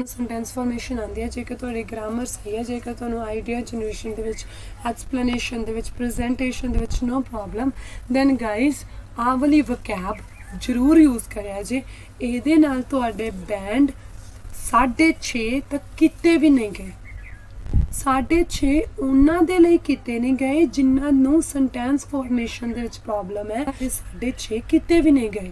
Sentence formation आती है जेकर तुहाडी ग्रामर सही है, जेकर तुहानूं आइडिया जनरेशन दे विच, एक्सप्लेनेशन दे विच, प्रेजेंटेशन दे विच नो प्रॉब्लम, दैन गाइज आह वाली वकैब जरूर यूज़ करिया जे। इहदे नाल तुहाडे बैंड 6.5 तक किते भी नहीं गए। 6.5 उन्हां दे लई किते नहीं गए जिन्हां नूं सेंटेंस फॉर्मेशन दे विच प्रॉब्लम है, 6.5 किते भी नहीं गए।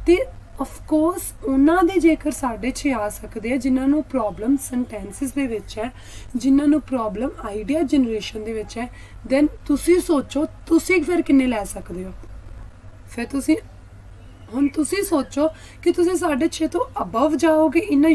ते ऑफ कोर्स उन्हां दे जेकर 6.5 आ सकते हैं जिन्होंने प्रॉब्लम सेंटेंसिस दे विच है, जिन्होंने प्रॉब्लम आइडिया जनरेशन दे विच है, दैन तुसी सोचो तुसी फिर किन्ने लै सकते हो। फिर तुसी हुण तुसी सोचो कि तुसी 6.5 तो अबव जाओगे इन्हों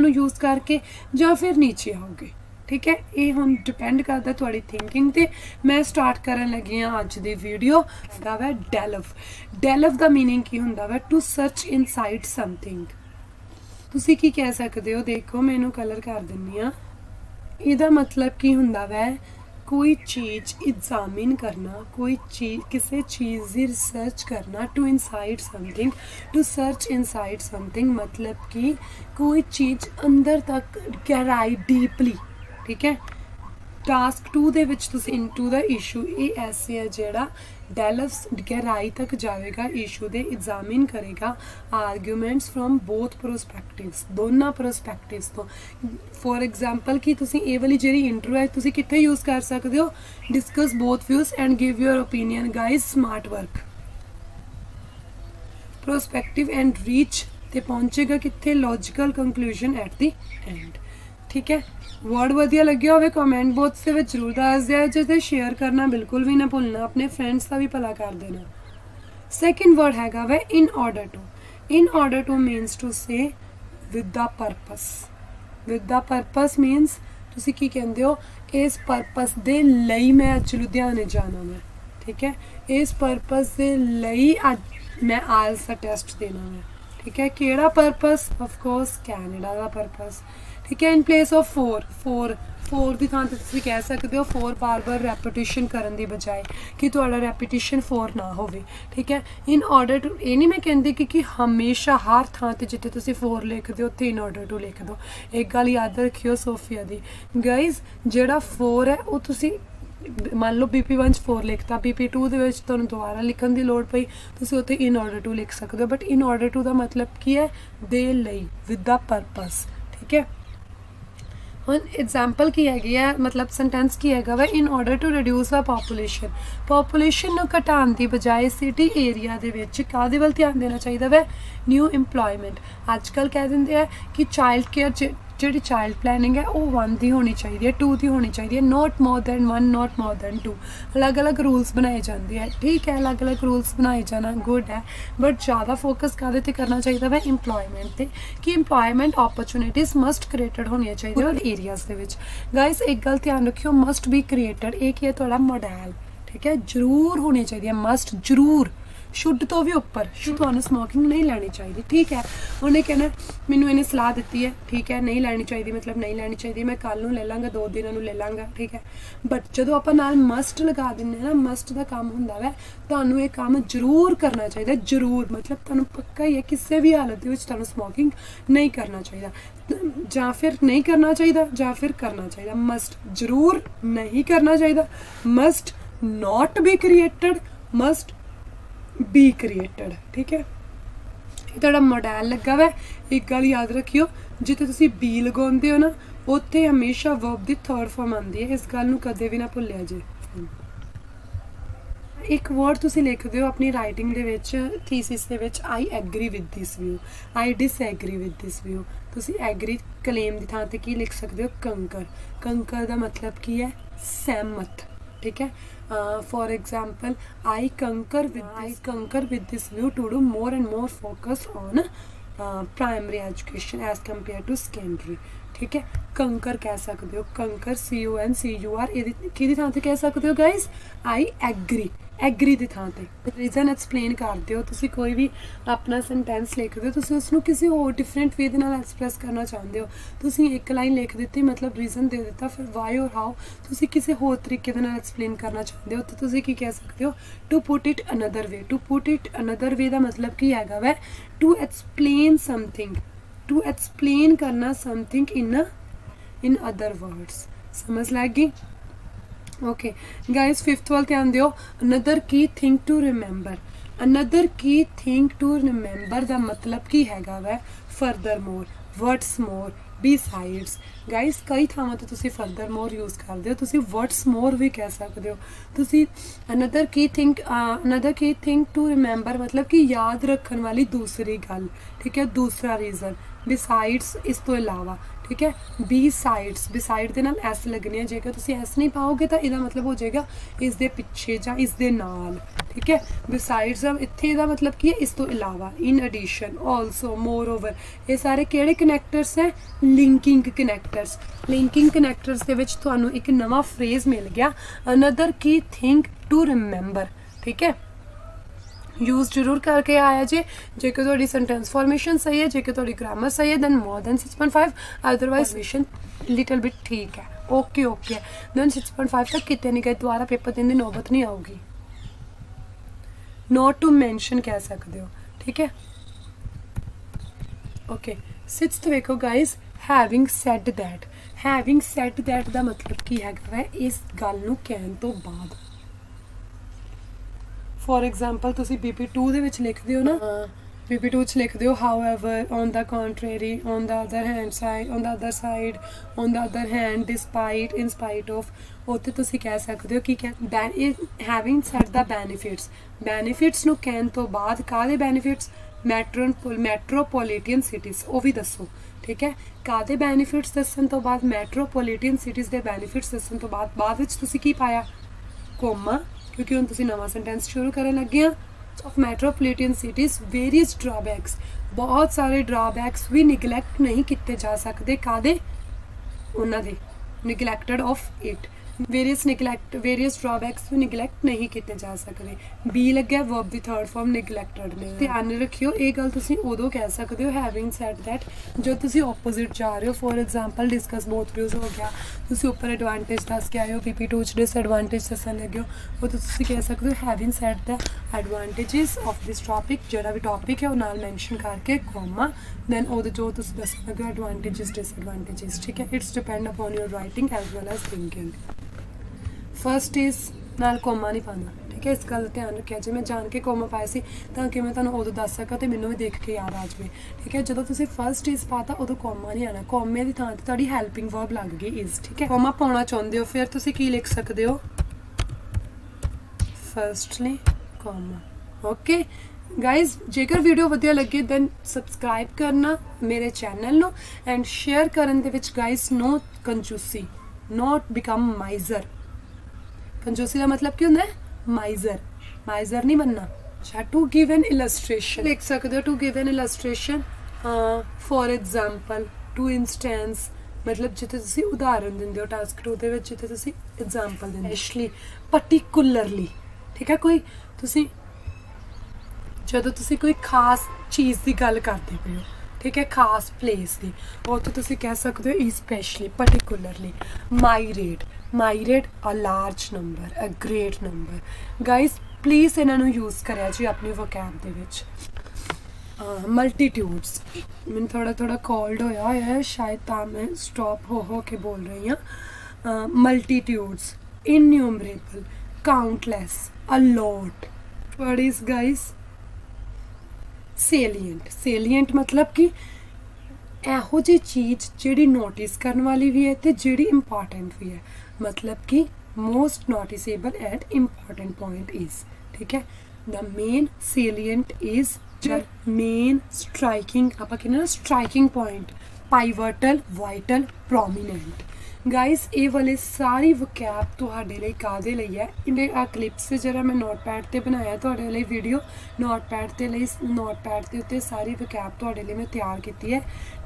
यूज़ करके या फिर नीचे आओगे। ठीक है, ये हम डिपेंड करता थोड़ी थिंकिंग ते। मैं स्टार्ट करन लगी हाँ अज दी वीडियो। वै डेलव, डेलव दा मीनिंग की हुंदा वै टू सर्च इनसाइड समथिंग। तुसी की कह सकते हो, देखो मैं इनू कलर कर दिन्नी हाँ। इहदा मतलब की हुंदा वै कोई चीज़ एग्जामिन करना, कोई चीज़ किसी चीज़ की रिसर्च करना। To inside something, to search inside something मतलब कि कोई चीज़ अंदर तक गहराई डीपली। ठीक है, टास्क 2 दे विच तुसीं इनटू द इशू, ये ऐसे है जेड़ा डेलव्स गहराई तक जाएगा, इशू दे एग्जामिन करेगा आर्ग्यूमेंट्स फ्रॉम बोथ प्रोस्पैक्टिव्स, दोनों प्रोस्पैक्टिव्स तो। फॉर एग्जाम्पल कि तुसीं ये वाली जी इंट्रो है तुसीं कित्थे यूज़ कर सकते हो, discuss both views and give your opinion guys, smart work. Prospective and reach ते पहुँचेगा कित्थे, logical conclusion at the end. ठीक है, वर्ड वधिया लगे हो कमेंट बॉक्स के जरूर दस दिया जे, शेयर करना बिल्कुल भी ना भूलना, अपने फ्रेंड्स का भी भला कर देना। सैकेंड वर्ड हैगा वै in order to. In order to means to से with the purpose. With the purpose means तुसी की कहंदे हो, इस परपस दे लई मैं अज लुधियाने जाना मैं। ठीक है, इस परपस दे लई अज मैं आइल्स दा टेस्ट देना मैं। ठीक है, केड़ा परपस, ऑफ कोर्स कैनेडा का परपस। ठीक है, इन प्लेस ऑफ फोर की थां ते तुसीं कह सकते हो फोर बार बार रैपीटिशन करन दी बजाय कि तुहाडा रैपीटिशन 4 ना होवे। ठीक है, इन ऑर्डर टू ये नहीं मैं कहती कि हमेशा हर थां ते जिथे तुसीं 4 लिखदे हो उत्थे इन ऑर्डर टू लिख दो। एक गल याद रखियो सोफिया दी, गाइज जेड़ा 4 है वो तुसीं मान लो BP1 च 4 लिखता, BP2 दे विच तुहानूं दोबारा लिखण दी लोड़ पई, तुसीं उत्थे इन ऑर्डर टू लिख सकते हो। बट इन ऑर्डर टू दा मतलब की है, दे लई, विद द परपस। ठीक है, हुण एग्जाम्पल की हैगी है, मतलब सेंटेंस की हैगा वा in order to reduce the population. Population नूं घटाउण दी बजाय सिटी एरिया दे विच काहदे वल ध्यान देना चाहिदा वै, न्यू इंप्लॉयमेंट। अजकल कह दिंदे है कि चाइल्ड केयर जी चाइल्ड प्लैनिंग है वो 1 की होनी चाहिए, 2 की होनी चाहिए, not more than 1, not more than 2। अलग अलग रूल्स बनाए जाते हैं। ठीक है, अलग अलग रूल्स बनाए जाना गुड है, बट ज़्यादा फोकस काहदे ते करना चाहिए वै, इंप्लॉयमेंट ते, कि इंप्लॉयमेंट अपॉर्चुनिटीज़ मस्ट क्रिएटेड होनी चाहिए और एरियाज दे विच। गाइस एक गल ध्यान रखियो, मस्ट बी क्रिएटेड, एक ही है थोड़ा मॉडल। ठीक है, जरूर होनी चाहिए, मस्ट जरूर, शुड तो भी उपर, तुहानूं स्मोकिंग नहीं लैनी चाहिए। ठीक है, उन्हें कहना मैनूं इन्हें सलाह दी है, ठीक है, नहीं लैनी चाहिए मतलब नहीं लैनी चाहिए, मैं कल नूं ले लांगा, 2 दिनों नूं ले लांगा। ठीक है, बट जदों आपां नाल मस्ट लगा दिंदे ना, मस्ट दा काम हुंदा वै तुहानूं ये काम जरूर करना चाहिए, जरूर मतलब तुहानूं पक्का ही है किसी भी हालत दे विच तुहानूं स्मोकिंग नहीं करना चाहिए, ਜਾਂ फिर नहीं करना चाहिए ਜਾਂ फिर करना चाहिए। मस्ट जरूर नहीं करना चाहिए, must not be created, must be created. ठीक है, थोड़ा मॉडल लगा हुआ। एक गल याद रखियो, जिथे तुसी बी लगाते हो ना उत्थे हमेशा वर्ब की 3rd फॉर्म आती है, इस गल नूं कदे भी ना भुल्लिया जे। एक वर्ड तुसी लिखते हो अपनी राइटिंग दे विच, थीसिस दे विच, I agree with this view, I disagree with this view. तुसी एग्री क्लेम की थां ते की लिख सकते हो, कंकर। कंकर का मतलब की है, सहमत। ठीक है, for example I concur with this view to do more and more focus on primary education as compare to secondary. ठीक है, कंकर कह सकते हो, कंकर CONCUR कि थां ते कह सकते हो गाइज, आई एग्री, एग्री की थां ते रीजन एक्सप्लेन करते हो। तुसी कोई भी अपना सेंटेंस लिखते हो, तुसी उसनूं किसी होर डिफरेंट वे दे नाल एक्सप्रैस करना चाहते हो, तुसी एक लाइन लिख दी मतलब रीजन दे दिता, फिर वाई और हाउ तुसी किसी होर तरीके दे नाल एक्सप्लेन करना चाहते हो, तो तुसी की कह सकते हो, to put it another way. To put it another way का मतलब की हैगा वै to explain something to explain करना समथिंग इन अदर वर्ड्स। समझ लगी? ओके गाइस, 5th वाल ध्यान दियो। Another key thing to remember. Another key thing to remember का मतलब की हैगा वै फर्दर मोर, वट्स मोर, besides। गाइस कई थावां ते तुसी फर्दर मोर यूज़ करदे हो, तुसी वट्स मोर भी कह सकदे हो। तुसी another key thing to remember मतलब कि याद रखन वाली दूसरी गल, ठीक है, दूसरा रीज़न। बिसाइड्स इस तो इलावा, ठीक है। बी साइड्स, बिसाइड के नाल एस लगनी है, जेकर तुसी एस नहीं पाओगे तो इसका मतलब हो जाएगा इस दे पिछे या इस दे नाल, ठीक है। बिसाइड्स इत्थे दा मतलब की है इस तो इलावा, in addition, also, moreover. ये सारे केड़े कनैक्टर्स हैं? लिंकिंग कनैक्टर्स। लिंकिंग कनैक्टर्स दे विच तुहानू एक नवा फ्रेज मिल गया, another key thing to remember, ठीक है। यूज़ जरूर करके आया जे, जेकर थोड़ी सेंटेंस फॉर्मेशन सही है, जेकर थोड़ी ग्रामर सही है, then more than 6.5, otherwise formation little bit ठीक है, ओके ओके है। दैन 6.5 तक कितने नहीं गए, दोबारा पेपर देने की नौबत नहीं आऊगी। नॉट टू मैंशन कह सकते हो, ठीक है। ओके 6th वेखो guys, having said that. Having said that का मतलब की है इस गल नूं कहण तो बाद। फॉर एग्जाम्पल तुसी BP2 दे विच लिखदे हो ना, BP2 च लिखदे हो however, on the contrary, on the other hand side, on the other side, on the other hand, despite, in spite of. उत्थे तुसी कह सकदे हो कि having sad the benefits. Benefits नूं कहण तो बाद काहदे बेनिफिट्स? मैट्रोपोलिटन सिटीज़, वो भी दसो, ठीक है। काहदे बेनिफिट्स दसन तो बाद, मैट्रोपोलिटन सिटीज़ के बेनिफिट्स दसन तो बाद विच तुसी की पाया? कोमा, क्योंकि हम तुसी नवा सेंटेंस शुरू करन लगे हैं। Of metropolitan cities various drawbacks, बहुत सारे ड्रॉबैक्स भी निगलैक्ट नहीं किए जा सकते, कादे? उन्हां दे, निगलैक्टेड ऑफ इट। वेरियस ड्रॉबैक्स भी निगलैक्ट नहीं किए जा सकते। बी लग्या वर्ब दी थर्ड फॉर्म निगलैक्टेड ने। ध्यान रखियो ये गल तुसी उदों कह सकते हो हैविंग सैड दैट जो तुसी ऑपोजिट जा रहे हो। For example discuss both views हो गया, तुसी ऊपर एडवांटेज दस के आए हो, PP2 च डिसएडवांटेज दसन लगे हो, वो तो तुसी कह सकते हो having sad the advantages of this topic. जोड़ा भी टॉपिक है वो नाल मैंशन करके कॉमा, दैन वो जो तुसी दसन लगे हो एडवांटेजेस डिसएडवांटेजेस, ठीक है। It's depend upon your writing as well as thinking. First इज नाल कोमा नहीं पाना, ठीक है। इस गल का ध्यान रखिया जे मैं जान के कोमा पाया सी तां कि मैं तुहानूं उदों दस सकां ते मैनूं भी देख के याद आ जाए, ठीक है। जदों तुसीं फर्स्ट इज पाता उदों कोमा नहीं आना, कोमे की थां ते तुहाडी हैल्पिंग वर्ब लग गई इज, ठीक है। कोमा पाउणा चाहुंदे हो फिर तुसीं की लिख सकदे हो? Firstly comma. ओके गाइज, जेकर वीडियो वधिया लगे दैन सबसक्राइब करना मेरे चैनल नूं एंड शेयर करन दे विच गाइज नो कंजूसी, नॉट बिकम माइजर। कंजूसी का मतलब क्या होता है? माइजर, माइजर नहीं बनना। अच्छा, टू गिव एन इलस्ट्रेशन लिख सकते हो, to give an illustration. For example, to instance मतलब जिथे तुसी उदाहरण दिंदे हो, टास्क 2 दे विच जिथे तुसी एग्जाम्पल दिंदे हो। स्पेशली, पर्टिकुलरली, ठीक है। कोई तुसी जदों तुसी कोई खास चीज़ की गल करते पे हो, ठीक है, खास प्लेस की, वो तो तुसी कह सकते हो specially, particularly. Myriad a large number, a great number. Guys please इन्हों यूज़ करें जी अपनी वोकैब दे विच। मल्टीट्यूड्स, मैंने थोड़ा कोल्ड होया है शायद, ता मैं स्टॉप हो के बोल रही हूँ। Multitudes, innumerable, countless, a lot. What is guys? Salient. Salient मतलब कि ਇਹੋ ਜਿਹੀ चीज़ ਜਿਹੜੀ नोटिस करने वाली भी है तो ਜਿਹੜੀ इंपॉर्टेंट भी है, मतलब कि most noticeable and important point is, ठीक है। The main salient is main striking, आप कहने ना striking point, pivotal, vital, prominent. Guys ये वाले सारी वकैब तुहाडे लई काहदे लई है? इन्हें आ क्लिप्स जरा मैं नोटपैड ते बनाया तुहाडे लई वीडियो, नोटपैड ते उत्ते सारी वकैब तुहाडे लई मैं तैयार कीती है।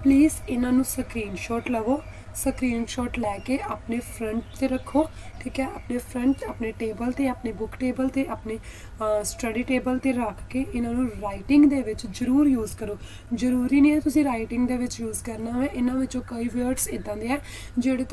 प्लीज़ इन्हां नूं स्क्रीनशॉट लवो ਸਕਰੀਨਸ਼ਾਟ ਲੈ ਕੇ ਆਪਣੇ ਫਰੰਟ ਤੇ ਰੱਖੋ, ਠੀਕ ਹੈ। ਆਪਣੇ ਫਰੰਟ, ਆਪਣੇ ਟੇਬਲ ਤੇ, ਆਪਣੇ ਬੁੱਕ ਟੇਬਲ ਤੇ, ਆਪਣੇ ਸਟੱਡੀ ਟੇਬਲ ਤੇ ਰੱਖ ਕੇ ਇਹਨਾਂ ਨੂੰ ਰਾਈਟਿੰਗ ਦੇ ਵਿੱਚ ਜ਼ਰੂਰ ਯੂਜ਼ ਕਰੋ। ਜ਼ਰੂਰੀ ਨਹੀਂ ਹੈ ਤੁਸੀਂ ਰਾਈਟਿੰਗ ਦੇ ਵਿੱਚ ਯੂਜ਼ ਕਰਨਾ ਹੋਵੇ, ਇਹਨਾਂ ਵਿੱਚੋਂ ਕਈ ਵਰਡਸ ਇੱਦਾਂ ਦੇ ਹੈ ਜਿਹੜੇ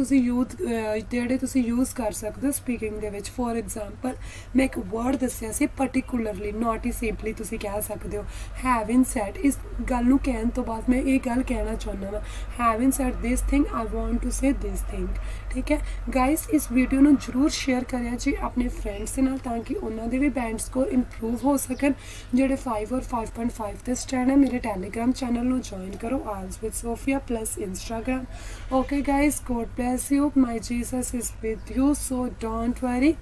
ਤੁਸੀਂ ਯੂਜ਼ ਕਰ ਸਕਦੇ ਹੋ ਸਪੀਕਿੰਗ ਦੇ ਵਿੱਚ। ਫੋਰ ਐਗਜ਼ਾਮਪਲ ਮੈਂ ਇੱਕ ਵਰਡ ਦੱਸਿਆ ਸੀ ਪਰਟੀਕੂਲਰਲੀ, ਨਾਟ ਹੀ ਸਿੰਪਲੀ ਤੁਸੀਂ ਕਹਿ ਸਕਦੇ ਹੋ। ਹੈਵਿੰਗ ਸੈਡ, ਇਸ ਗੱਲ ਨੂੰ ਕਹਿਣ ਤੋਂ ਬਾਅਦ ਮੈਂ ਇਹ ਗੱਲ ਕਹਿਣਾ ਚਾਹੁੰਦਾ ਵਾ, having said this thing I want to say this thing, ਠੀਕ ਹੈ ਗਾਇਸ। ਇਸ ਵੀਡੀਓ ਨੂੰ ਜ਼ਰੂਰ ਸ਼ੇਅਰ ਕਰਿਆ ਜੀ ਆਪਣੇ ਫਰੈਂਡਸ ਦੇ ਨਾਲ, ਤਾਂ ਕਿ ਉਹਨਾਂ ਦੇ ਵੀ ਬੈਂਡ ਸਕੋਰ ਇੰਪਰੂਵ ਹੋ ਸਕਣ। ਜਿਹੜੇ 5 ਔਰ 5.5 ਤੇ ਸਟੈਂਡ ਹੈ, ਮੇਰੇ ਟੈਲੀਗ੍ਰਾਮ ਚੈਨਲ ਨੂੰ ਜੁਆਇਨ ਕਰੋ, also with Sophia plus Instagram. Okay guys, God bless you, my Jesus is with you, so don't worry.